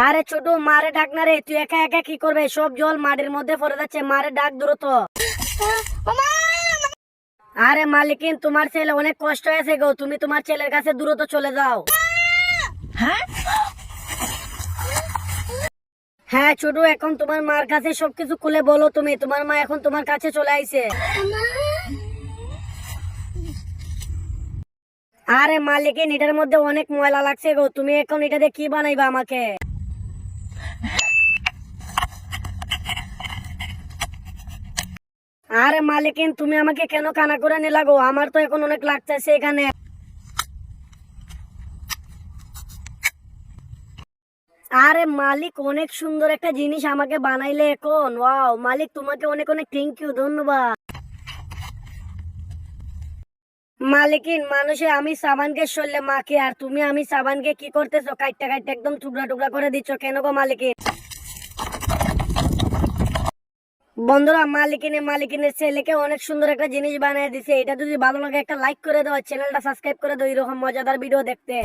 আরে ছোট, মারে ডাক না রে, তুই একা একা কি করবে? সব জল মাটির মধ্যে পড়ে যাচ্ছে, মারে ডাক দ্রুত। আরে মালিকিন, তোমার ছেলে অনেক কষ্ট হয়েছে গো, তুমি তোমার ছেলের কাছে দ্রুত চলে যাও। হ্যাঁ ছোট, এখন তোমার মার কাছে সবকিছু খুলে বলো, তুমি তোমার মা এখন তোমার কাছে চলে আইছে। আরে মালিকিন, এটার মধ্যে অনেক ময়লা লাগছে গো, তুমি এখন এটা দিয়ে কি বানাইবা আমাকে? আরে মালিকিন, তুমি আমাকে কেন কানা করে নিলা গো? আমার তো এখন অনেক লাগতেছে এখানে। আরে মালিক, অনেক সুন্দর একটা জিনিস আমাকে বানাইলে এখন। ওয়াও মালিক, তোমাকে অনেক অনেক থ্যাংক ইউ, ধন্যবাদ। মালিকিন, মানুষে আমি সাবানকে শরীরে মাখি, আর তুমি আমি সাবানকে কি করতেছো? কাটটা কাটটা একদম টুকরা টুকরা করে দিচ্ছ কেন গো মালিকিন? বন্ধুরা, মালিকিনের ছেলেকে অনেক সুন্দর একটা জিনিস বানিয়ে দিছে। এটা যদি ভালো লাগে একটা লাইক করে দাও, চ্যানেলটা সাবস্ক্রাইব করে দাও এরকম মজাদার ভিডিও দেখতে।